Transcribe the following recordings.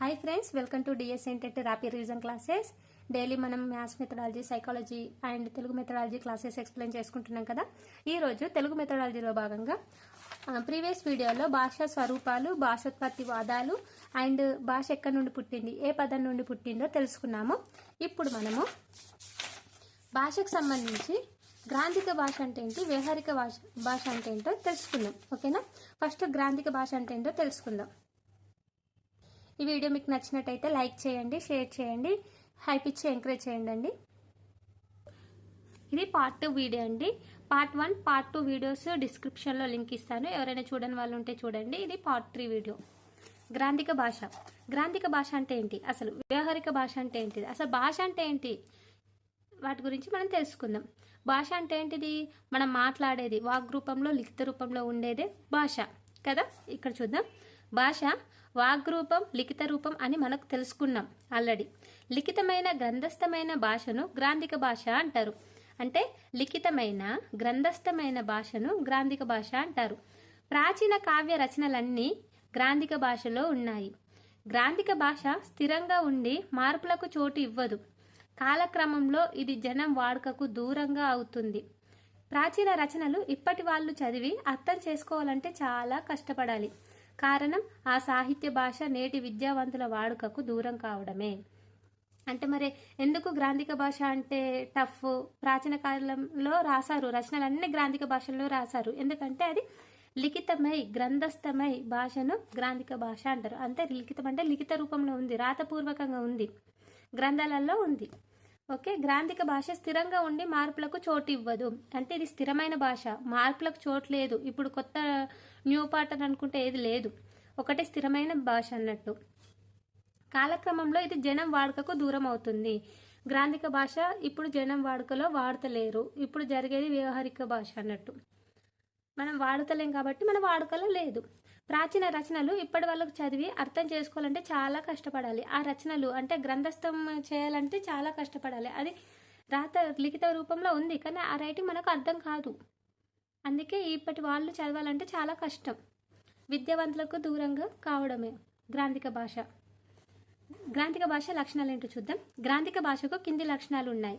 Hi friends, welcome to DS ఇంటెట్ rapid revision classes. Daily మనం maths methodology, psychology and Telugu methodology classes explain చేసుకుంటున్నాం కదా. ఈ రోజు తెలుగు మెథడాలజీలో భాగంగా ప్రీవియస్ వీడియోలో భాషా స్వరూపాలు, భాషోత్పత్తి వాదాలు అండ్ భాష ఎక్కడి నుండి పుట్టింది, ఏ పదం నుండి పుట్టిందో తెలుసుకున్నాము. ఇప్పుడు మనము భాషకు సంబంధించి గ్రాంధిక భాష అంటే ఏంటి, వ్యవహారిక భాష అంటే ఏంటో తెలుసుకుందాం. ఓకేనా? ఫస్ట్ గ్రాంధిక భాష అంటే ఏంటో తెలుసుకుందాం. ఈ వీడియో మీకు నచ్చినట్టయితే లైక్ చేయండి, షేర్ చేయండి, హైప్ ఇచ్చి ఎంకరేజ్ చేయండి. ఇది పార్ట్ 2 వీడియో అండి. పార్ట్ 1, పార్ట్ 2 వీడియోస్ డిస్క్రిప్షన్లో లింక్ ఇస్తాను. ఎవరైనా చూడని వాళ్ళు ఉంటే చూడండి. ఇది పార్ట్ 3 వీడియో. గ్రాంధిక భాష. గ్రాంధిక భాష అంటే ఏంటి, అసలు వ్యవహారిక భాష అంటే ఏంటిది, అసలు భాష అంటే ఏంటి, వాటి గురించి మనం తెలుసుకుందాం. భాష అంటే ఏంటిది, మనం మాట్లాడేది వాగ్రూపంలో, లిఖిత రూపంలో ఉండేదే భాష కదా. ఇక్కడ చూద్దాం. భాష వాగ్రూపం, లిఖిత రూపం అని మనకు తెలుసుకున్నాం ఆల్రెడీ. లిఖితమైన గ్రంథస్థమైన భాషను గ్రాంధిక భాష అంటారు. అంటే లిఖితమైన గ్రంథస్థమైన భాషను గ్రాంధిక భాష అంటారు. ప్రాచీన కావ్య రచనలన్నీ గ్రాంధిక భాషలో ఉన్నాయి. గ్రాంధిక భాష స్థిరంగా ఉండి మార్పులకు చోటు ఇవ్వదు. కాలక్రమంలో ఇది జనం వాడుకకు దూరంగా అవుతుంది. ప్రాచీన రచనలు ఇప్పటి వాళ్ళు చదివి అర్థం చేసుకోవాలంటే చాలా కష్టపడాలి. కారణం ఆ సాహిత్య భాష నేటి విద్యావంతుల వాడుకకు దూరం కావడమే. అంటే మరి ఎందుకు గ్రాంధిక భాష అంటే టఫ్? ప్రాచీన కాలంలో రాశారు, రచనలన్నీ గ్రాంధిక భాషలో రాశారు. ఎందుకంటే అది లిఖితమై, గ్రంథస్థమై భాషను గ్రాంధిక భాష అంటారు. అంటే లిఖితం అంటే లిఖిత రూపంలో ఉంది, రాతపూర్వకంగా ఉంది, గ్రంథాలలో ఉంది. ఓకే. గ్రాంధిక భాష స్థిరంగా ఉండి మార్పులకు చోటు ఇవ్వదు. అంటే ఇది స్థిరమైన భాష, మార్పులకు చోటు లేదు. ఇప్పుడు కొత్త న్యూ పార్ట్ అనుకుంటే ఏది లేదు, ఒకటే స్థిరమైన భాష అన్నట్టు. కాలక్రమంలో ఇది జనం వాడుకకు దూరం అవుతుంది. గ్రాంధిక భాష ఇప్పుడు జనం వాడుకలో వాడతలేరు. ఇప్పుడు జరిగేది వ్యవహారిక భాష అన్నట్టు. మనం వాడతలేం కాబట్టి మన వాడుకలో లేదు. ప్రాచీన రచనలు ఇప్పటి వాళ్ళకు చదివి అర్థం చేసుకోవాలంటే చాలా కష్టపడాలి. ఆ రచనలు అంటే గ్రంథస్థం చేయాలంటే చాలా కష్టపడాలి. అది రాత లిఖిత రూపంలో ఉంది, కానీ ఆ రైటింగ్ మనకు అర్థం కాదు. అందుకే ఇప్పటి వాళ్ళు చదవాలంటే చాలా కష్టం. విద్యావంతులకు దూరంగా కావడమే గ్రాంధిక భాష. గ్రాంధిక భాష లక్షణాలు ఏంటో చూద్దాం. గ్రాంధిక భాషకు కింది లక్షణాలు ఉన్నాయి.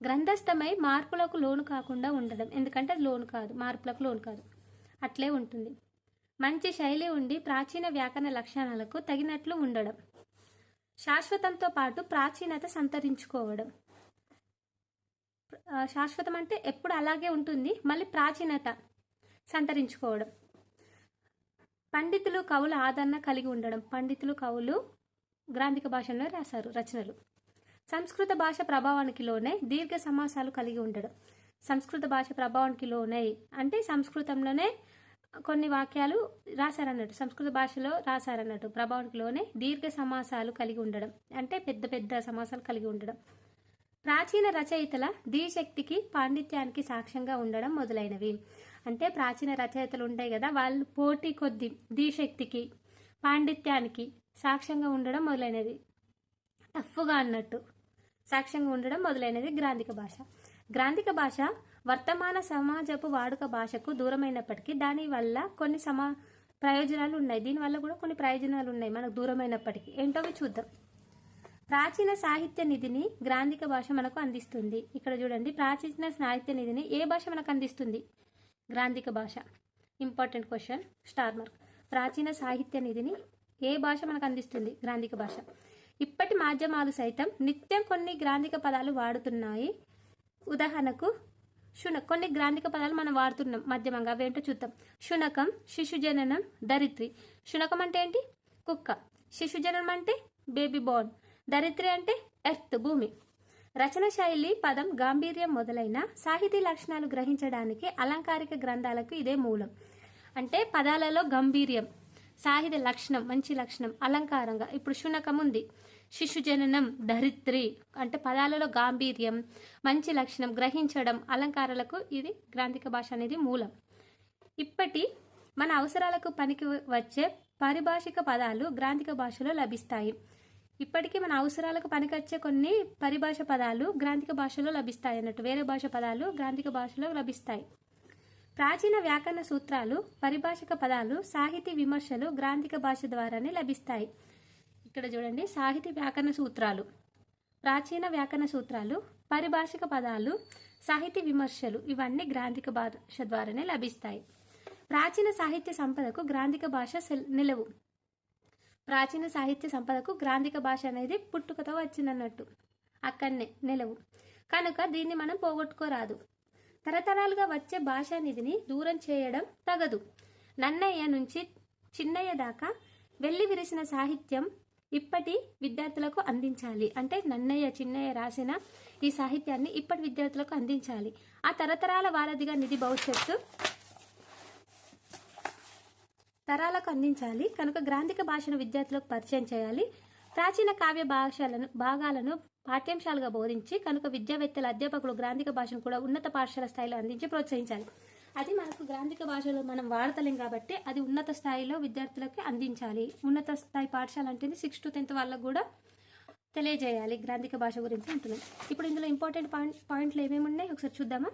గ్రంథస్థమై మార్పులకు లోను కాకుండా ఉండడం. ఎందుకంటే అది లోను కాదు, మార్పులకు లోను కాదు, అట్లే ఉంటుంది. మంచి శైలి ఉండి ప్రాచీన వ్యాకరణ లక్షణాలకు తగినట్లు ఉండడం. శాశ్వతంతో పాటు ప్రాచీనత సంతరించుకోవడం. శాశ్వతం అంటే ఎప్పుడు అలాగే ఉంటుంది, మళ్ళీ ప్రాచీనత సంతరించుకోవడం. పండితులు, కవుల ఆదరణ కలిగి ఉండడం. పండితులు, కవులు గ్రాంధిక భాషలో రాశారు రచనలు. సంస్కృత భాష ప్రభావానికి లోనై దీర్ఘ సమాసాలు కలిగి ఉండడం. సంస్కృత భాష ప్రభావానికి లోనై అంటే సంస్కృతంలోనే కొన్ని వాక్యాలు రాశారన్నట్టు, సంస్కృత భాషలో రాశారన్నట్టు. ప్రభావానికి లోనే దీర్ఘ సమాసాలు కలిగి ఉండడం అంటే పెద్ద పెద్ద సమాసాలు కలిగి ఉండడం. ప్రాచీన రచయితల ధీశక్తికి, పాండిత్యానికి సాక్ష్యంగా ఉండడం మొదలైనవి. అంటే ప్రాచీన రచయితలు ఉంటాయి కదా, వాళ్ళు పోటీ కొద్ది ధీశక్తికి, పాండిత్యానికి సాక్ష్యంగా ఉండడం మొదలైనది. టఫ్గా అన్నట్టు సాక్ష్యంగా ఉండడం మొదలైనది గ్రాంధిక భాష. గ్రాంధిక భాష వర్తమాన సమాజపు వాడుక భాషకు దూరమైనప్పటికీ దానివల్ల కొన్ని ప్రయోజనాలు ఉన్నాయి. దీనివల్ల కూడా కొన్ని ప్రయోజనాలు ఉన్నాయి మనకు దూరమైనప్పటికీ. ఏంటో చూద్దాం. ప్రాచీన సాహిత్య నిధిని గ్రాంధిక భాష మనకు అందిస్తుంది. ఇక్కడ చూడండి, ప్రాచీన సాహిత్య నిధిని ఏ భాష మనకు అందిస్తుంది? గ్రాంధిక భాష. Important question, star mark. ప్రాచీన సాహిత్య నిధిని ఏ భాష మనకు అందిస్తుంది? గ్రాంధిక భాష. ఇప్పటి మాధ్యమాలు సైతం నిత్యం కొన్ని గ్రాంధిక పదాలు వాడుతున్నాయి. ఉదాహరణకు కొన్ని గ్రాంధిక పదాలు మనం వాడుతున్నాం మధ్యమంగా. అవేంటో చూద్దాం. శునకం, శిశుజననం, దరిత్రి. శునకం అంటే ఏంటి? కుక్క. శిశుజననం అంటే బేబీ బోర్న్. దరిత్రి అంటే ఎర్త్, భూమి. రచన శైలి, పదం గాంభీర్యం మొదలైన సాహితీ లక్షణాలు గ్రహించడానికి అలంకారిక గ్రంథాలకు ఇదే మూలం. అంటే పదాలలో గంభీర్యం, సాహిత్య లక్షణం, మంచి లక్షణం, అలంకారంగా. ఇప్పుడు శునకం ఉంది, శిశుజననం, ధరిత్రి అంటే పదాలలో గాంభీర్యం, మంచి లక్షణం, గ్రహించడం, అలంకారాలకు ఇది గ్రాంధిక భాష అనేది మూలం. ఇప్పటి మన అవసరాలకు పనికి వచ్చే పారిభాషిక పదాలు గ్రాంధిక భాషలో లభిస్తాయి. ఇప్పటికీ మన అవసరాలకు పనికొచ్చే కొన్ని పరిభాష పదాలు గ్రాంధిక భాషలో లభిస్తాయి అన్నట్టు. వేరే భాష పదాలు గ్రాంధిక భాషలో లభిస్తాయి. ప్రాచీన వ్యాకరణ సూత్రాలు, పరిభాషిక పదాలు, సాహితీ విమర్శలు గ్రాంధిక భాష ద్వారానే లభిస్తాయి. ఇక్కడ చూడండి, సాహితీ వ్యాకరణ సూత్రాలు, ప్రాచీన వ్యాకరణ సూత్రాలు, పరిభాషిక పదాలు, సాహితీ విమర్శలు ఇవన్నీ గ్రాంధిక భాష ద్వారానే లభిస్తాయి. ప్రాచీన సాహిత్య సంపదకు గ్రాంధిక భాష నిలవు. ప్రాచీన సాహిత్య సంపదకు గ్రాంధిక భాష అనేది పుట్టుకతో వచ్చిందన్నట్టు, అక్కడనే నిలవు. కనుక దీన్ని మనం పోగొట్టుకోరాదు. తరతరాలుగా వచ్చే భాషా నిధిని దూరం చేయడం తగదు. నన్నయ్య నుంచి చిన్నయ్య దాకా వెళ్ళి విరిసిన సాహిత్యం ఇప్పటి విద్యార్థులకు అందించాలి. అంటే నన్నయ్య చిన్నయ్య రాసిన ఈ సాహిత్యాన్ని ఇప్పటి విద్యార్థులకు అందించాలి. ఆ తరతరాల వారధిగా నిధి భవిష్యత్తు తరాలకు అందించాలి. కనుక గ్రాంధిక భాషను విద్యార్థులకు పరిచయం చేయాలి. ప్రాచీన కావ్య భాగాలను పాఠ్యాంశాలుగా బోధించి కనుక విద్యావేత్తల అధ్యాపకులు గ్రాంధిక భాషను కూడా ఉన్నత పాఠశాల స్థాయిలో అందించి ప్రోత్సహించాలి. అది మనకు గ్రాంధిక భాషలో మనం వాడతలేం కాబట్టి అది ఉన్నత స్థాయిలో విద్యార్థులకి అందించాలి. ఉన్నత స్థాయి పాఠశాల అంటే 6th to 10th వాళ్ళకు కూడా తెలియజేయాలి గ్రాంధిక భాష గురించి అంటున్నాం. ఇప్పుడు ఇందులో ఇంపార్టెంట్ పాయింట్లు ఏమేమి ఉన్నాయి ఒకసారి చూద్దామా.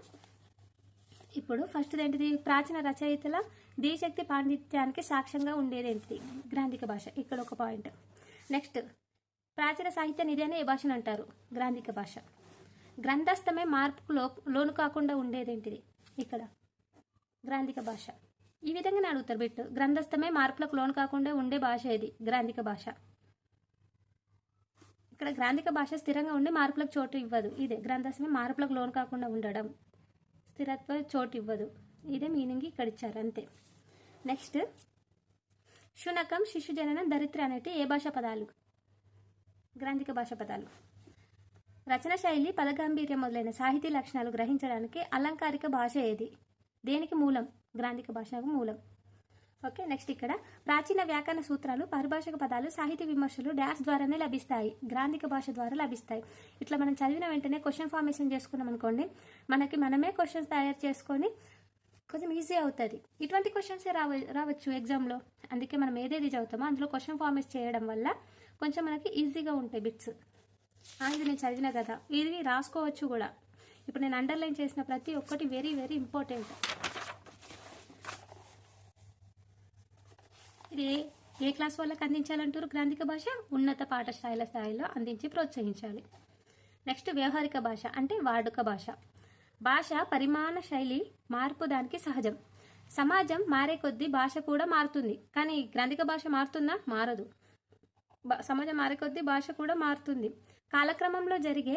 ఇప్పుడు ఫస్ట్ ఏంటిది, ప్రాచీన రచయితల ధీశక్తి పాండిత్యానికి సాక్ష్యంగా ఉండేది ఏంటిది, గ్రాంధిక భాష. ఇక్కడ ఒక పాయింట్. నెక్స్ట్, ప్రాచీన సాహిత్య నిధి అనే ఏ భాషను అంటారు, గ్రాంధిక భాష. గ్రంథస్థమే మార్పుకు లోను కాకుండా ఉండేదేంటిది, ఇక్కడ గ్రాంధిక భాష. ఈ విధంగానే అడుగుతారు బిట్టు. గ్రంథస్థమే మార్పులకు లోను కాకుండా ఉండే భాష ఇది, గ్రాంధిక భాష. ఇక్కడ గ్రాంధిక భాష స్థిరంగా ఉండి మార్పులకు చోటు ఇవ్వదు. ఇదే గ్రంథస్థమే మార్పులకు లోను కాకుండా ఉండడం, స్థిరత్వ చోటు ఇవ్వదు. ఇదే మీనింగ్ ఇక్కడ ఇచ్చారు అంతే. నెక్స్ట్, శునకం, శిశుజననం, దరిద్ర అనేటి ఏ భాష పదాలు, గ్రాంధిక భాష పదాలు. రచన శైలి, పదగాంభీర్యం మొదలైన సాహితీ లక్షణాలు గ్రహించడానికి అలంకారిక భాష ఏది, దేనికి మూలం, గ్రాంధిక భాషకు మూలం. ఓకే. నెక్స్ట్, ఇక్కడ ప్రాచీన వ్యాకరణ సూత్రాలు, పరిభాషక పదాలు, సాహితీ విమర్శలు డాష్ ద్వారానే లభిస్తాయి, గ్రాంధిక భాష ద్వారా లభిస్తాయి. ఇట్లా మనం చదివిన వెంటనే క్వశ్చన్ ఫార్మేషన్ చేసుకున్నాం అనుకోండి, మనమే క్వశ్చన్స్ తయారు చేసుకొని కొంచెం ఈజీ అవుతుంది. ఇటువంటి క్వశ్చన్సే రావచ్చు ఎగ్జామ్లో. అందుకే మనం ఏదేది చదువుతామో అందులో క్వశ్చన్ ఫార్మేట్ చేయడం వల్ల కొంచెం మనకి ఈజీగా ఉంటాయి బిట్స్. ఇది నేను చదివిన కదా, ఇది రాసుకోవచ్చు కూడా. ఇప్పుడు నేను అండర్లైన్ చేసిన ప్రతి ఒక్కటి వెరీ వెరీ ఇంపార్టెంట్. ఇది ఏ క్లాస్ వాళ్ళకి అందించాలంటారు, గ్రాంధిక భాష ఉన్నత పాఠశాల స్థాయిలో అందించి ప్రోత్సహించాలి. నెక్స్ట్, వ్యవహారిక భాష అంటే వాడుక భాష. భాష పరిమాణ శైలి మార్పు దానికి సహజం. సమాజం మారే కొద్దీ భాష కూడా మారుతుంది. కానీ గ్రాంధిక భాష మారుతుందా, మారదు. సమాజం మారే కొద్దీ భాష కూడా మారుతుంది. కాలక్రమంలో జరిగే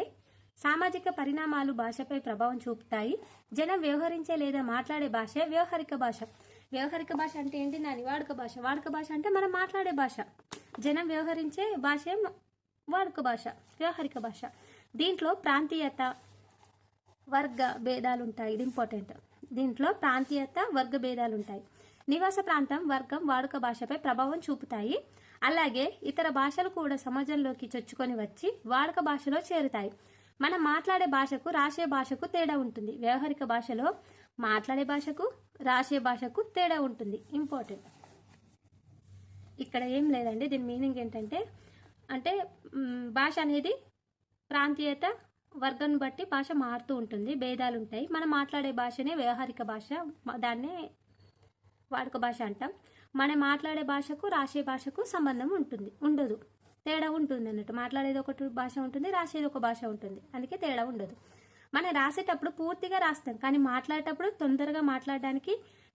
సామాజిక పరిణామాలు భాషపై ప్రభావం చూపుతాయి. జనం వ్యవహరించే లేదా మాట్లాడే భాష వ్యవహారిక భాష. వ్యవహారిక భాష అంటే ఏంటి, దాని వాడుక భాష. వాడుక భాష అంటే మనం మాట్లాడే భాష. జనం వ్యవహరించే భాష వాడుక భాష, వ్యవహారిక భాష. దీంట్లో ప్రాంతీయత, వర్గ భేదాలు ఉంటాయి. ఇది ఇంపార్టెంట్. దీంట్లో ప్రాంతీయత, వర్గ భేదాలు ఉంటాయి. నివాస ప్రాంతం, వర్గం వాడుక భాషపై ప్రభావం చూపుతాయి. అలాగే ఇతర భాషలు కూడా సమాజంలోకి చొచ్చుకొని వచ్చి వాడుక భాషలో చేరుతాయి. మనం మాట్లాడే భాషకు, రాసే భాషకు తేడా ఉంటుంది. వ్యవహారిక భాషలో మాట్లాడే భాషకు, రాసే భాషకు తేడా ఉంటుంది. ఇంపార్టెంట్. ఇక్కడ ఏం లేదండి, దీని మీనింగ్ ఏంటంటే భాష అనేది ప్రాంతీయత, వర్గం బట్టి భాష మారుతూ ఉంటుంది, భేదాలు ఉంటాయి. మనం మాట్లాడే భాషనే వ్యవహారిక భాష, దాన్నే వాడుక భాష అంటాం. మనం మాట్లాడే భాషకు, రాసే భాషకు సంబంధం ఉండదు, తేడా ఉంటుంది అన్నట్టు. మాట్లాడేది ఒకటి భాష ఉంటుంది, రాసేది ఒక భాష ఉంటుంది, అందుకే తేడా ఉండదు. మనం రాసేటప్పుడు పూర్తిగా రాస్తాం, కానీ మాట్లాడేటప్పుడు తొందరగా మాట్లాడడానికి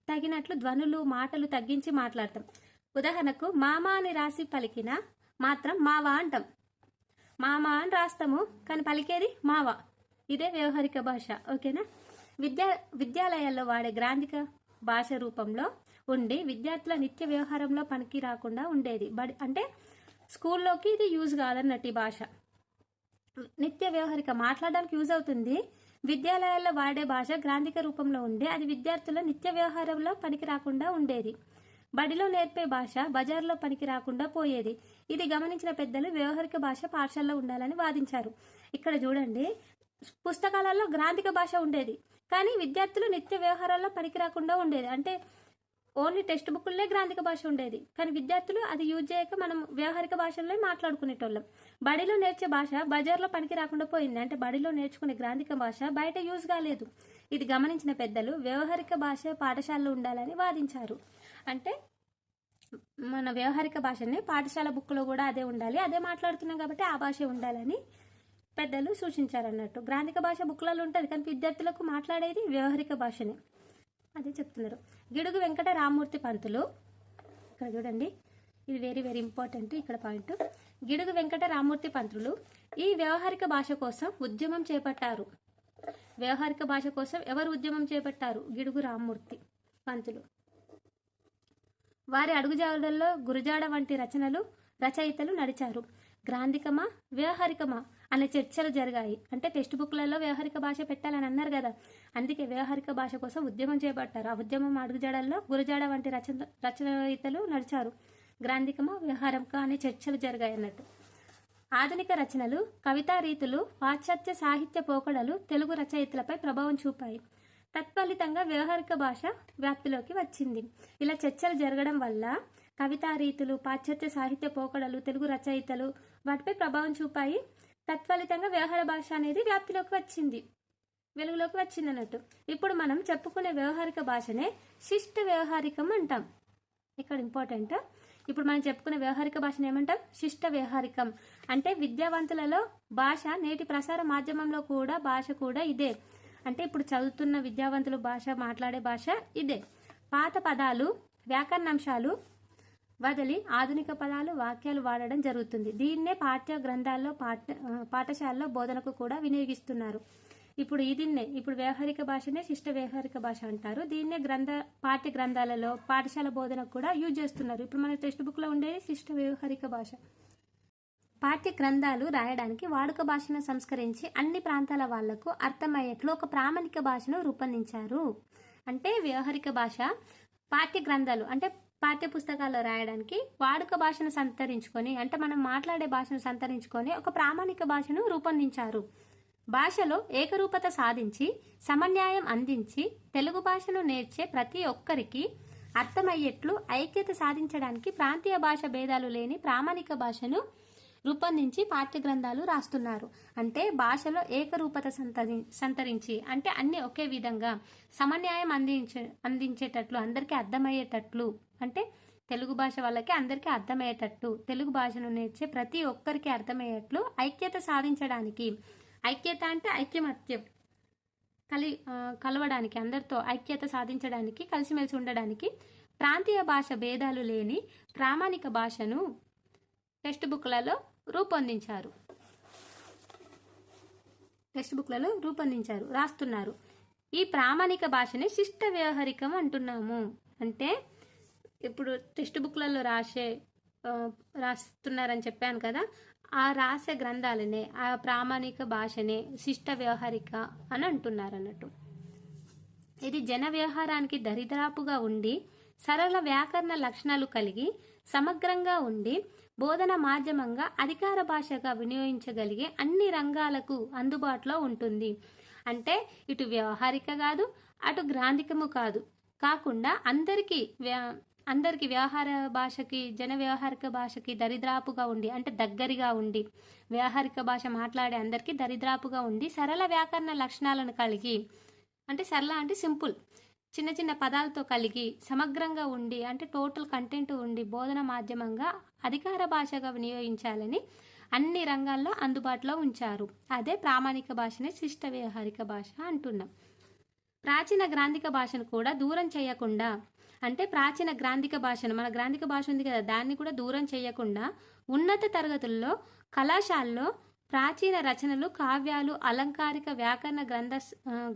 తగినట్లు ధ్వనులు, మాటలు తగ్గించి మాట్లాడతాం. ఉదాహరణకు మామ అని రాసి పలికిన మాత్రం మావా అంటాం. మామ అని రాస్తాము, కానీ పలికేది మావా. ఇదే వ్యవహారిక భాష. ఓకేనా. విద్యాలయాల్లో వాడే గ్రాంధిక భాష రూపంలో ఉండి విద్యార్థుల నిత్య వ్యవహారంలో పనికి రాకుండా ఉండేది. అంటే స్కూల్లోకి ఇది యూజ్ కాదన్నట్టు. ఈ భాష నిత్య వ్యవహారిక మాట్లాడడానికి యూజ్ అవుతుంది. విద్యాలయాల్లో వాడే భాష గ్రాంధిక రూపంలో ఉండి అది విద్యార్థుల నిత్య వ్యవహారంలో పనికి రాకుండా ఉండేది. బడిలో నేర్పే భాష బజార్లో పనికి రాకుండా పోయేది. ఇది గమనించిన పెద్దలు వ్యవహారిక భాష పాఠశాలలో ఉండాలని వాదించారు. ఇక్కడ చూడండి, పుస్తకాలలో గ్రాంధిక భాష ఉండేది, కానీ విద్యార్థులు నిత్య వ్యవహారాల్లో పనికి రాకుండా ఉండేది. అంటే ఓన్లీ టెక్స్ట్ బుక్లే గ్రాంధిక భాష ఉండేది, కానీ విద్యార్థులు అది యూజ్ చేయక మనం వ్యవహారిక భాషల్లో మాట్లాడుకునేటోళ్ళం. బడిలో నేర్చే భాష బజార్లో పనికి రాకుండా పోయింది. అంటే బడిలో నేర్చుకునే గ్రాంధిక భాష బయట యూజ్ కాలేదు. ఇది గమనించిన పెద్దలు వ్యవహారిక భాష పాఠశాలలో ఉండాలని వాదించారు. అంటే మన వ్యవహారిక భాషని పాఠశాల బుక్లో కూడా అదే ఉండాలి, అదే మాట్లాడుతున్నాం కాబట్టి ఆ భాష ఉండాలని పెద్దలు సూచించారన్నట్టు. గ్రాంధిక భాష బుక్లలో ఉంటుంది కానీ విద్యార్థులకు మాట్లాడేది వ్యవహారిక భాషనే, అదే చెప్తున్నారు. గిడుగు వెంకట రామ్మూర్తి పంతులు, ఇక్కడ చూడండి, ఇది వెరీ వెరీ ఇంపార్టెంట్ ఇక్కడ పాయింట్. గిడుగు వెంకట రామ్మూర్తి పంతులు ఈ వ్యవహారిక భాష కోసం ఉద్యమం చేపట్టారు. వ్యవహారిక భాష కోసం ఎవరు ఉద్యమం చేపట్టారు? గిడుగు రామ్మూర్తి పంతులు. వారి అడుగుజాడల్లో గురజాడ వంటి రచయితలు నడిచారు. గ్రాంధికమా వ్యవహారికమా అనే చర్చలు జరిగాయి. అంటే టెక్స్ట్ బుక్లలో వ్యవహారిక భాష పెట్టాలని అన్నారు కదా, అందుకే వ్యవహారిక భాష కోసం ఉద్యమం చేపట్టారు. ఆ ఉద్యమం అడుగుజాడల్లో గురజాడ వంటి రచయితలు నడిచారు. గ్రాంధికమా వ్యవహారిక అనే చర్చలు జరిగాయి అన్నట్టు. ఆధునిక రచనలు, కవితా రీతులు, పాశ్చాత్య సాహిత్య పోకడలు తెలుగు రచయితలపై ప్రభావం చూపాయి. తత్ఫలితంగా వ్యవహారిక భాష వ్యాప్తిలోకి వచ్చింది. ఇలా చర్చలు జరగడం వల్ల కవితా రీతులు, పాశ్చాత్య సాహిత్య పోకడలు తెలుగు రచయితలు వాటిపై ప్రభావం చూపాయి. తత్ఫలితంగా వ్యవహార భాష అనేది వ్యాప్తిలోకి వచ్చింది, వెలుగులోకి వచ్చింది అన్నట్టు. ఇప్పుడు మనం చెప్పుకునే వ్యవహారిక భాషనే శిష్ట వ్యవహారికం అంటాం. ఇక్కడ ఇంపార్టెంట్, ఇప్పుడు మనం చెప్పుకునే వ్యవహారిక భాషను ఏమంటాం? శిష్ట వ్యవహారికం. అంటే విద్యావంతులలో భాష, నేటి ప్రసార మాధ్యమంలో కూడా భాష కూడా ఇదే. అంటే ఇప్పుడు చదువుతున్న విద్యావంతులు భాష, మాట్లాడే భాష ఇదే. పాత పదాలు, వ్యాకరణాంశాలు వదిలి ఆధునిక పదాలు, వాక్యాలు వాడడం జరుగుతుంది. దీన్నే పాఠ్య గ్రంథాల్లో పాఠశాలలో బోధనకు కూడా వినియోగిస్తున్నారు. ఇప్పుడు వ్యవహారిక భాషనే శిష్ట వ్యవహారిక భాష అంటారు. దీన్నే పాఠ్య గ్రంథాలలో పాఠశాల బోధనకు కూడా యూజ్ చేస్తున్నారు. ఇప్పుడు మన టెక్స్ట్ బుక్లో ఉండేది శిష్ట వ్యవహారిక భాష. పాఠ్య గ్రంథాలు రాయడానికి వాడుక భాషను సంస్కరించి అన్ని ప్రాంతాల వాళ్లకు అర్థమయ్యేట్లు ఒక ప్రామాణిక భాషను రూపొందించారు. అంటే వ్యవహారిక భాష పాఠ్య గ్రంథాలు అంటే పాఠ్య పుస్తకాల్లో రాయడానికి వాడుక భాషను సంతరించుకొని, అంటే మనం మాట్లాడే భాషను సంతరించుకొని ఒక ప్రామాణిక భాషను రూపొందించారు. భాషలో ఏకరూపత సాధించి సమన్యాయం అందించి తెలుగు భాషను నేర్చే ప్రతి ఒక్కరికి అర్థమయ్యేట్లు ఐక్యత సాధించడానికి ప్రాంతీయ భాష భేదాలు లేని ప్రామాణిక భాషను రూపొందించి పాఠ్య గ్రంథాలు రాస్తున్నారు. అంటే భాషలో ఏకరూపత సంతరించి, అంటే అన్ని ఒకే విధంగా సమన్యాయం అందించేటట్లు, అందరికీ అర్థమయ్యేటట్లు, అంటే తెలుగు భాష వాళ్ళకి అందరికీ అర్థమయ్యేటట్టు, తెలుగు భాషను నేర్చే ప్రతి ఒక్కరికి అర్థమయ్యేట్లు ఐక్యత సాధించడానికి, ఐక్యత అంటే ఐక్యమత్యం, కలవడానికి, అందరితో ఐక్యత సాధించడానికి, కలిసిమెలిసి ఉండడానికి ప్రాంతీయ భాష భేదాలు లేని ప్రామాణిక భాషను టెక్స్ట్ బుక్లలో రూపొందించారు, రాస్తున్నారు. ఈ ప్రామాణిక భాషని శిష్ట వ్యవహారికం అంటున్నాము. అంటే ఇప్పుడు టెక్స్ట్ బుక్లలో రాస్తున్నారని చెప్పాను కదా, ఆ రాసే గ్రంథాలనే, ఆ ప్రామాణిక భాషనే శిష్ట వ్యవహారిక అని అంటున్నారు అన్నట్టు. ఇది జన వ్యవహారానికి దరిదాపుగా ఉండి సరళ వ్యాకరణ లక్షణాలు కలిగి సమగ్రంగా ఉండి బోధన మాధ్యమంగా అధికార భాషగా వినియోగించగలిగే అన్ని రంగాలకు అందుబాటులో ఉంటుంది. అంటే ఇటు వ్యవహారిక కాదు, అటు గ్రాంధికము కాకుండా అందరికీ వ్యవహార భాషకి, జన వ్యవహారిక భాషకి దరిద్రాపుగా ఉండి, అంటే దగ్గరగా ఉండి, వ్యవహారిక భాష మాట్లాడే అందరికీ దరిద్రాపుగా ఉండి సరళ వ్యాకరణ లక్షణాలను కలిగి, అంటే సరళ అంటే సింపుల్, చిన్న చిన్న పదాలతో కలిగి సమగ్రంగా ఉండి, అంటే టోటల్ కంటెంట్ ఉండి బోధన మాధ్యమంగా అధికార భాషగా వినియోగించాలని అన్ని రంగాల్లో అందుబాటులో ఉంచారు. అదే ప్రామాణిక భాషనే శిష్ట వ్యవహారిక భాష అంటున్నాం. ప్రాచీన గ్రాంధిక భాషను కూడా దూరం చేయకుండా, అంటే ప్రాచీన గ్రాంధిక భాషను, మన గ్రాంధిక భాష ఉంది కదా, దాన్ని కూడా దూరం చేయకుండా ఉన్నత తరగతుల్లో, కళాశాలలో ప్రాచీన రచనలు, కావ్యాలు, అలంకారిక వ్యాకరణ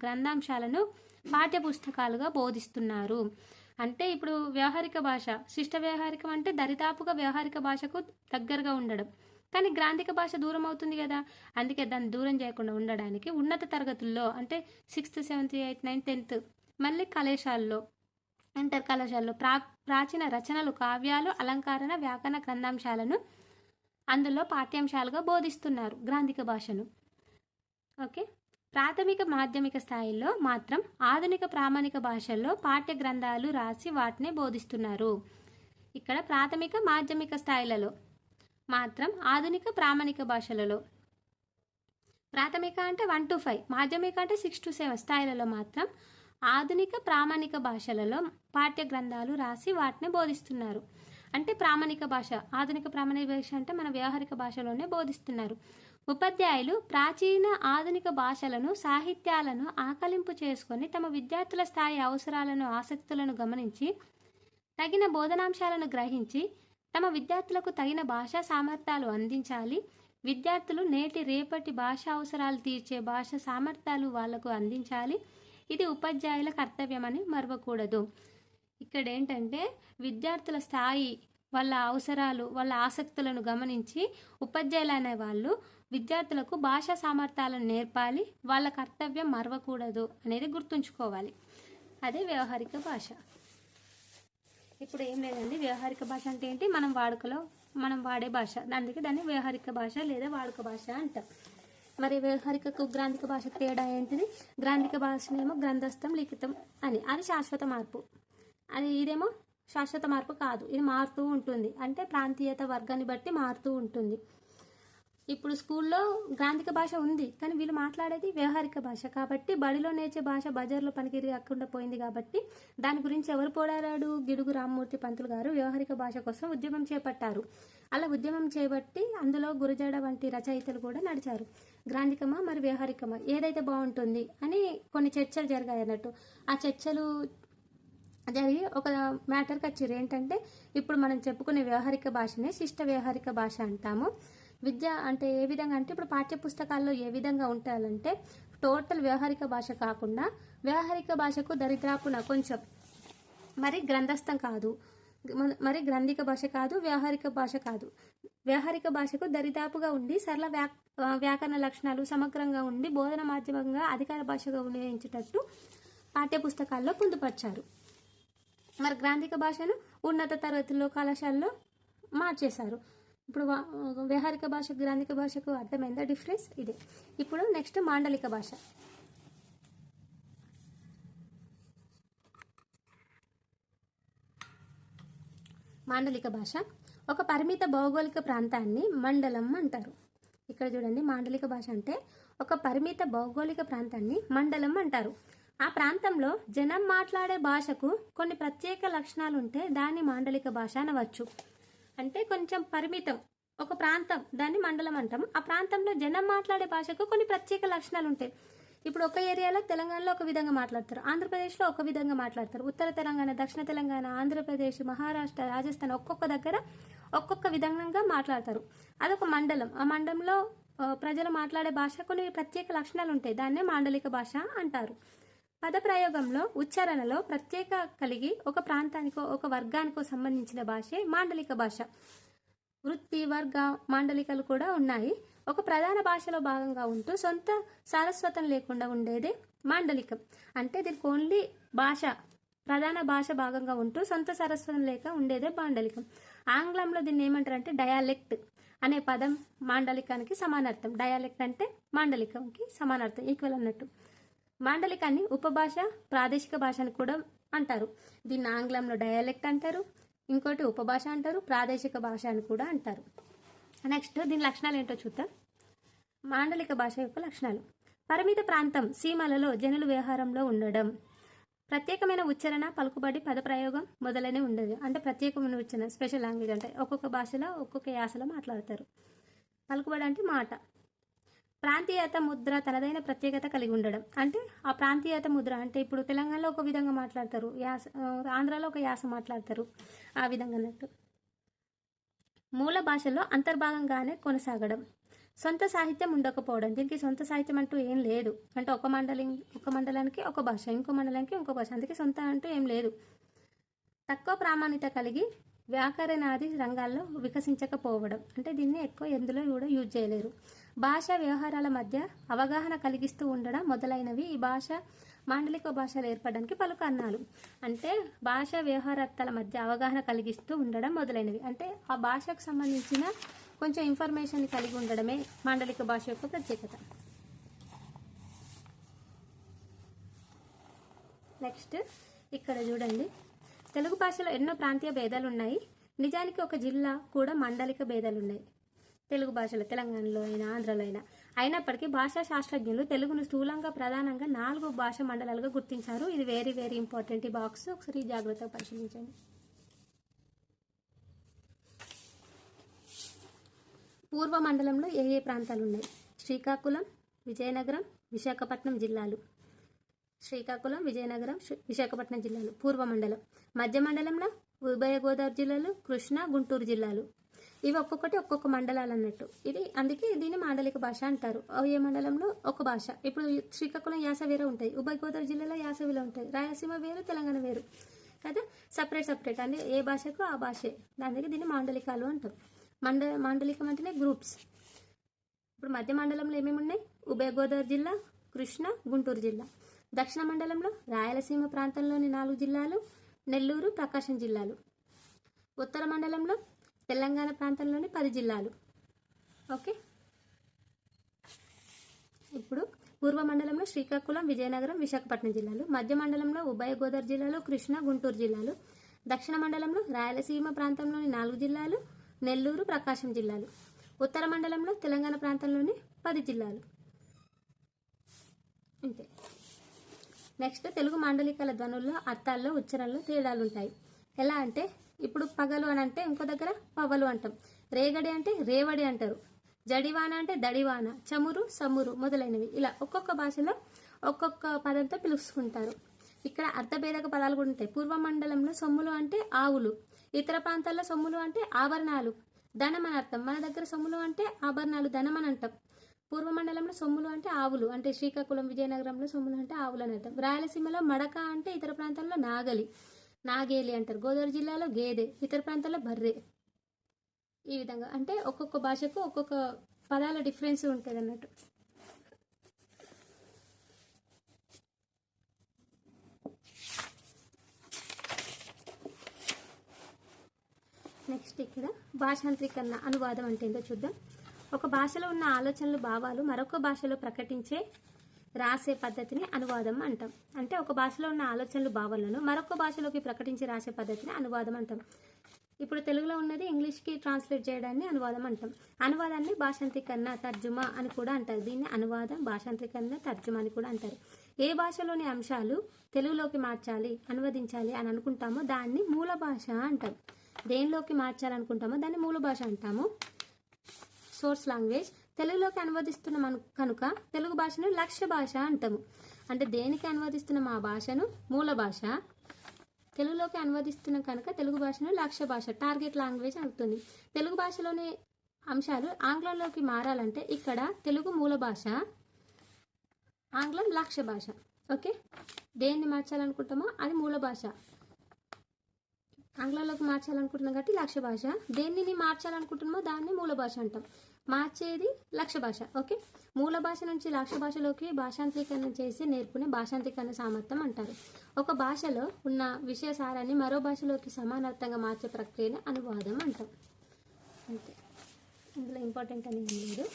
గ్రంథాంశాలను పాఠ్య పుస్తకాలుగా బోధిస్తున్నారు. అంటే ఇప్పుడు వ్యవహారిక భాష, శిష్ట వ్యవహారికం అంటే దరిదాపుగా వ్యవహారిక భాషకు దగ్గరగా ఉండడం, కానీ గ్రాంధిక భాష దూరం అవుతుంది కదా, అందుకే దాన్ని దూరం చేయకుండా ఉండడానికి ఉన్నత తరగతుల్లో, అంటే 6th 7th 8th 9th 10th, మళ్ళీ కళాశాలలో, ఇంటర్ కళాశాలలో ప్రాచీన రచనలు, కావ్యాలు, అలంకరణ వ్యాకరణ గ్రంథాంశాలను అందులో పాఠ్యాంశాలుగా బోధిస్తున్నారు గ్రాంధిక భాషను. ఓకే, ప్రాథమిక మాధ్యమిక స్థాయిలో మాత్రం ఆధునిక ప్రామాణిక భాషల్లో పాఠ్య గ్రంథాలు రాసి వాటిని బోధిస్తున్నారు. ఇక్కడ ప్రాథమిక మాధ్యమిక స్థాయిలలో మాత్రం ఆధునిక ప్రామాణిక భాషలలో, ప్రాథమిక అంటే 1 to 5, మాధ్యమిక అంటే 6 to 7 స్థాయిలలో మాత్రం ఆధునిక ప్రామాణిక భాషలలో పాఠ్య గ్రంథాలు రాసి వాటిని బోధిస్తున్నారు. అంటే ప్రామాణిక భాష. ఆధునిక ప్రామాణిక భాష అంటే మన వ్యవహారిక భాషలోనే బోధిస్తున్నారు. ఉపాధ్యాయులు ప్రాచీన ఆధునిక భాషలను సాహిత్యాలను ఆకలింపు చేసుకొని తమ విద్యార్థుల స్థాయి అవసరాలను ఆసక్తులను గమనించి తగిన బోధనాంశాలను గ్రహించి తమ విద్యార్థులకు తగిన భాషా సామర్థ్యాలు అందించాలి. విద్యార్థులు నేటి రేపటి భాషా అవసరాలు తీర్చే భాషా సామర్థ్యాలు వాళ్లకు అందించాలి. ఇది ఉపాధ్యాయుల కర్తవ్యమని మరవకూడదు. ఇక్కడ ఏంటంటే విద్యార్థుల స్థాయి, వాళ్ళ అవసరాలు, వాళ్ళ ఆసక్తులను గమనించి ఉపాధ్యాయులు అనే వాళ్ళు విద్యార్థులకు భాషా సామర్థ్యాలను నేర్పాలి. వాళ్ళ కర్తవ్యం మరవకూడదు అనేది గుర్తుంచుకోవాలి. అదే వ్యవహారిక భాష. ఇప్పుడు ఏం లేదండి, వ్యవహారిక భాష అంటే ఏంటి? మనం వాడే భాష, అందుకే దాన్ని వ్యవహారిక భాష లేదా వాడుక భాష అంటాం. మరి వ్యవహారికకు గ్రాంధిక భాషకు తేడా ఏంటిది? గ్రాంధిక భాషనేమో గ్రంథస్థం, లిఖితం అని, అది శాశ్వత మార్పు. ఇదేమో శాశ్వత మార్పు కాదు, ఇది మారుతూ ఉంటుంది. అంటే ప్రాంతీయత వర్గాన్ని బట్టి మారుతూ ఉంటుంది. ఇప్పుడు స్కూల్లో గ్రాంధిక భాష ఉంది, కానీ వీళ్ళు మాట్లాడేది వ్యవహారిక భాష. కాబట్టి బడిలో నేర్చే భాష బజార్లో పనికిరి కాకుండా పోయింది. కాబట్టి దాని గురించి ఎవరు పోరాడాడు? గిడుగు రామ్మూర్తి పంతులు గారు వ్యవహారిక భాష కోసం ఉద్యమం చేపట్టారు. అలా ఉద్యమం చేపట్టి అందులో గురజాడ వంటి రచయితలు కూడా నడిచారు. గ్రాంధికమా మరి వ్యవహారికమా, ఏదైతే బాగుంటుంది అని కొన్ని చర్చలు జరిగాయి అన్నట్టు. ఆ చర్చలు జరిగి ఒక మ్యాటర్కి వచ్చారు. ఏంటంటే ఇప్పుడు మనం చెప్పుకునే వ్యవహారిక భాషనే శిష్ట వ్యవహారిక భాష అంటాము. విద్య అంటే ఏ విధంగా అంటే ఇప్పుడు పాఠ్య పుస్తకాల్లో ఏ విధంగా ఉంటాయంటే టోటల్ వ్యవహారిక భాష కాకుండా వ్యవహారిక భాషకు దరిద్రాపున కొంచెం, మరి గ్రంథస్థం కాదు, మరి గ్రంథిక భాష కాదు, వ్యవహారిక భాష కాదు, వ్యవహారిక భాషకు దరిదాపుగా ఉండి సరళ వ్యాకరణ లక్షణాలు సమగ్రంగా ఉండి బోధన మాధ్యమంగా అధికార భాషగా వినియోగించేటట్టు పాఠ్య పుస్తకాల్లో పొందుపరిచారు. మరి గ్రాంధిక భాషను ఉన్నత తరగతుల్లో కళాశాలలో మార్చేశారు. ఇప్పుడు వ్యవహారిక భాషకు గ్రాంధిక భాషకు అర్థమైందా డిఫరెన్స్? ఇదే. ఇప్పుడు నెక్స్ట్ మాండలిక భాష. మాండలిక భాష ఒక పరిమిత భౌగోళిక ప్రాంతాన్ని మండలం అంటారు. ఇక్కడ చూడండి, మాండలిక భాష అంటే ఒక పరిమిత భౌగోళిక ప్రాంతాన్ని మండలం అంటారు. ఆ ప్రాంతంలో జనం మాట్లాడే భాషకు కొన్ని ప్రత్యేక లక్షణాలు ఉంటే దాన్ని మాండలిక భాష అనవచ్చు. అంటే కొంచెం పరిమితం ఒక ప్రాంతం, దాన్ని మండలం అంటాం. ఆ ప్రాంతంలో జనం మాట్లాడే భాషకు కొన్ని ప్రత్యేక లక్షణాలు ఉంటాయి. ఇప్పుడు ఒక ఏరియాలో తెలంగాణలో ఒక విధంగా మాట్లాడతారు, ఆంధ్రప్రదేశ్లో ఒక విధంగా మాట్లాడతారు, ఉత్తర తెలంగాణ, దక్షిణ తెలంగాణ, ఆంధ్రప్రదేశ్, మహారాష్ట్ర, రాజస్థాన్ ఒక్కొక్క దగ్గర ఒక్కొక్క విధంగా మాట్లాడతారు. అదొక మండలం. ఆ మండలంలో ప్రజలు మాట్లాడే భాష కొన్ని ప్రత్యేక లక్షణాలు ఉంటాయి, దాన్నే మాండలిక భాష అంటారు. పద ప్రయోగంలో ఉచ్చారణలో ప్రత్యేక కలిగి ఒక ప్రాంతానికో ఒక వర్గానికో సంబంధించిన భాషే మాండలిక భాష. వృత్తి, వర్గ మాండలికలు కూడా ఉన్నాయి. ఒక ప్రధాన భాషలో భాగంగా ఉంటూ సొంత సారస్వతం లేకుండా ఉండేదే మాండలికం. అంటే దీనికి ఓన్లీ భాష, ప్రధాన భాష భాగంగా ఉంటూ సొంత సారస్వతం లేక ఉండేదే మాండలికం. ఆంగ్లంలో దీన్ని ఏమంటారంటే డయాలెక్ట్ అనే పదం మాండలికానికి సమానార్థం. డయాలెక్ట్ అంటే మాండలికంకి సమానార్థం, ఈక్వల్ అన్నట్టు. మాండలికాన్ని ఉపభాష, ప్రాదేశిక భాష అని కూడా అంటారు. దీన్ని ఆంగ్లంలో డయాలెక్ట్ అంటారు, ఇంకోటి ఉపభాష అంటారు, ప్రాదేశిక భాష అని కూడా అంటారు. నెక్స్ట్ దీని లక్షణాలు ఏంటో చూద్దాం. మాండలిక భాష యొక్క లక్షణాలు: పరిమిత ప్రాంతం, సీమలలో జనుల వ్యవహారంలో ఉండడం, ప్రత్యేకమైన ఉచ్చారణ, పలుకుబడి, పదప్రయోగం మొదలైనవి ఉండదు. అంటే ప్రత్యేకమైన ఉచ్చారణ, స్పెషల్ లాంగ్వేజ్ అంటే ఒక్కొక్క భాషలో ఒక్కొక్క యాసలో మాట్లాడతారు. పలుకుబడి అంటే మాట. ప్రాంతీయత ముద్ర, తనదైన ప్రత్యేకత కలిగి ఉండడం. అంటే ఆ ప్రాంతీయత ముద్ర అంటే ఇప్పుడు తెలంగాణలో ఒక విధంగా మాట్లాడతారు, ఆంధ్రాలో ఒక యాస మాట్లాడతారు, ఆ విధంగా అన్నట్టు. మూల భాషలో అంతర్భాగంగానే కొనసాగడం. సొంత సాహిత్యం ఉండకపోవడం. దీనికి సొంత సాహిత్యం అంటూ ఏం లేదు. అంటే ఒక మండలానికి ఒక భాష, ఇంకో మండలానికి ఇంకో భాష, అందుకే సొంత అంటూ ఏం లేదు. తక్కువ ప్రామాణికత కలిగి వ్యాకరణాది రంగాల్లో వికసించకపోవడం. అంటే దీన్ని ఎక్కువ ఎందులో కూడా యూజ్ చేయలేరు. భాష వ్యవహారాల మధ్య అవగాహన కలిగిస్తూ ఉండడం మొదలైనవి ఈ భాష మాండలిక భాషలు ఏర్పడడానికి పలు కారణాలు. అంటే భాష వ్యవహారాల మధ్య అవగాహన కలిగిస్తూ ఉండడం మొదలైనవి అంటే ఆ భాషకు సంబంధించిన కొంచెం ఇన్ఫర్మేషన్ కలిగి ఉండడమే మాండలిక భాష యొక్క ప్రత్యేకత. నెక్స్ట్ ఇక్కడ చూడండి, తెలుగు భాషలో ఎన్నో ప్రాంతీయ భేదాలు ఉన్నాయి. నిజానికి ఒక జిల్లా కూడా మాండలిక భేదాలు ఉన్నాయి తెలుగు భాషలో, తెలంగాణలో అయినా ఆంధ్రలో అయినా. అయినప్పటికీ భాషా శాస్త్రజ్ఞులు తెలుగును స్థూలంగా ప్రధానంగా 4 భాషా మండలాలుగా గుర్తించారు. ఇది వెరీ ఇంపార్టెంట్. ఈ బాక్స్ ఒకసారి జాగ్రత్తగా పరిశీలించండి. పూర్వ మండలంలో ఏ ఏ ప్రాంతాలు ఉన్నాయి? శ్రీకాకుళం, విజయనగరం, విశాఖపట్నం జిల్లాలు. శ్రీకాకుళం, విజయనగరం, విశాఖపట్నం జిల్లాలు పూర్వ మండలం. మధ్య మండలంలో ఉభయ గోదావరి జిల్లాలు, కృష్ణా, గుంటూరు జిల్లాలు. ఇవి ఒక్కొక్కటి ఒక్కొక్క మండలాలు అన్నట్టు. ఇది అందుకే దీన్ని మాండలిక భాష అంటారు. ఏ మండలంలో ఒక భాష. ఇప్పుడు శ్రీకాకుళం యాస వేరే ఉంటాయి, ఉభయ గోదావరి జిల్లాలో యాస వేరే ఉంటాయి, రాయలసీమ వేరు, తెలంగాణ వేరు కదా, సపరేట్ అంటే ఏ భాషకు ఆ భాషే. దానికి దీన్ని మాండలికాలు అంటారు. మాండలికం అంటేనే గ్రూప్స్. ఇప్పుడు మధ్య మండలంలో ఏమేమి ఉన్నాయి? ఉభయ గోదావరి జిల్లా, కృష్ణా, గుంటూరు జిల్లా. దక్షిణ మండలంలో రాయలసీమ ప్రాంతంలోని 4 జిల్లాలు, నెల్లూరు, ప్రకాశం జిల్లాలు. ఉత్తర మండలంలో తెలంగాణ ప్రాంతంలోని 10 జిల్లాలు. ఓకే. ఇప్పుడు పూర్వ మండలంలో శ్రీకాకుళం, విజయనగరం, విశాఖపట్నం జిల్లాలు. మధ్య మండలంలో ఉభయ గోదావరి జిల్లాలు, కృష్ణా, గుంటూరు జిల్లాలు. దక్షిణ మండలంలో రాయలసీమ ప్రాంతంలోని 4 జిల్లాలు, నెల్లూరు, ప్రకాశం జిల్లాలు. ఉత్తర మండలంలో తెలంగాణ ప్రాంతంలోని 10 జిల్లాలు. అంతే. నెక్స్ట్ తెలుగు మాండలికాల ధ్వనుల్లో, అర్థాల్లో, ఉచ్చారణలో తేడాలు ఉంటాయి. ఎలా అంటే ఇప్పుడు పగలు అని అంటే ఇంకో దగ్గర పవలు అంటాం, రేగడి అంటే రేవడి అంటారు, జడివాన అంటే దడివాన, చమురు, సమురు మొదలైనవి. ఇలా ఒక్కొక్క భాషలో ఒక్కొక్క పదంతో పిలుచుకుంటారు. ఇక్కడ అర్థభేదక పదాలు కూడా ఉంటాయి. పూర్వ మండలంలో సొమ్ములు అంటే ఆవులు, ఇతర ప్రాంతాల్లో సొమ్ములు అంటే ఆభరణాలు, ధనం అని అర్థం. మన దగ్గర సొమ్ములు అంటే ఆభరణాలు, ధనం అని అంటాం. పూర్వ మండలంలో సొమ్ములు అంటే ఆవులు, అంటే శ్రీకాకుళం, విజయనగరంలో సొమ్ములు అంటే ఆవులు అని అర్థం. రాయలసీమలో మడక అంటే ఇతర ప్రాంతాల్లో నాగలి, నాగేలి అంటారు. గోదావరి జిల్లాలో గేదె, ఇతర ప్రాంతాల్లో బర్రె. ఈ విధంగా అంటే ఒక్కొక్క భాషకు ఒక్కొక్క పదాల డిఫరెన్స్ ఉంటుంది అన్నట్టు. నెక్స్ట్ ఇక్కడ భాషాంతరీకరణ, అనువాదం అంటే ఏంటో చూద్దాం. ఒక భాషలో ఉన్న ఆలోచనలు, భావాలు మరొక భాషలో ప్రకటించే రాసే పద్ధతిని అనువాదం అంటాం. అంటే ఒక భాషలో ఉన్న ఆలోచనలు, భావాలను మరొక భాషలోకి ప్రకటించి రాసే పద్ధతిని అనువాదం అంటాం. ఇప్పుడు తెలుగులో ఉన్నది ఇంగ్లీష్కి ట్రాన్స్లేట్ చేయడాన్ని అనువాదం అంటాం. అనువాదాన్ని భాషాంతరీకరణ, తర్జుమా అని కూడా అంటారు. దీన్ని అనువాదం, భాషాంతరీకరణ, తర్జుమా అని కూడా అంటారు. ఏ భాషలోని అంశాలు తెలుగులోకి మార్చాలి, అనువదించాలి అని అనుకుంటామో దాన్ని మూల భాష అంటాం. దేనిలోకి మార్చాలనుకుంటామో దాన్ని మూల భాష అంటాము, సోర్స్ లాంగ్వేజ్. తెలుగులోకి అనువదిస్తున్నాం కనుక తెలుగు భాషను లక్ష్య భాష అంటాము. అంటే దేనికి అనువదిస్తున్నాం ఆ భాషను మూల భాష, తెలుగులోకి అనువదిస్తున్నాం కనుక తెలుగు భాషను లక్ష్య భాష, టార్గెట్ లాంగ్వేజ్ అవుతుంది. తెలుగు భాషలోని అంశాలు ఆంగ్లంలోకి మారాలంటే ఇక్కడ తెలుగు మూల భాష, ఆంగ్లం లక్ష్య భాష. ఓకే. దేన్ని మార్చాలనుకుంటామో అది మూల భాష, ఆంగ్లంలోకి మార్చాలనుకుంటున్నాం కాబట్టి లక్ష్య భాష. దేనిని మార్చాలనుకుంటున్నామో దాన్ని మూల భాష అంటాం. మార్చేది లక్ష్య భాష. ఓకే. మూల భాష నుంచి లక్ష్య భాషలోకి భాషాంతరీకరణ చేసి నేర్పునే భాషాంతరీకరణ సామర్థ్యం అంటారు. ఒక భాషలో ఉన్న విషయ సారాన్ని మరో భాషలోకి సమానార్థంగా మార్చే ప్రక్రియనే అనువాదం అంటాం. అంతే. ఇందులో ఇంపార్టెంట్ అనేది లేదు.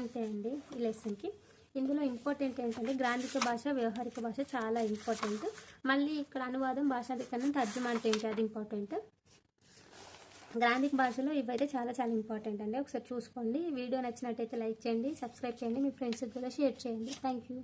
అంతే అండి ఈ లెసన్కి. ఇందులో ఇంపార్టెంట్ ఏంటంటే గ్రాంధిక భాష, వ్యవహారిక భాష చాలా ఇంపార్టెంట్. మళ్ళీ ఇక్కడ అనువాదం, భాషాంతరీకరణ, తర్జుమా అంటే ఏంటి అది ఇంపార్టెంట్. గ్రాంధిక భాషలో ఇవైతే చాలా చాలా ఇంపార్టెంట్ అండి. ఒకసారి చూసుకోండి. వీడియో నచ్చినట్టయితే లైక్ చేయండి, సబ్స్క్రైబ్ చేయండి, మీ ఫ్రెండ్స్కి కూడా షేర్ చేయండి. Thank you.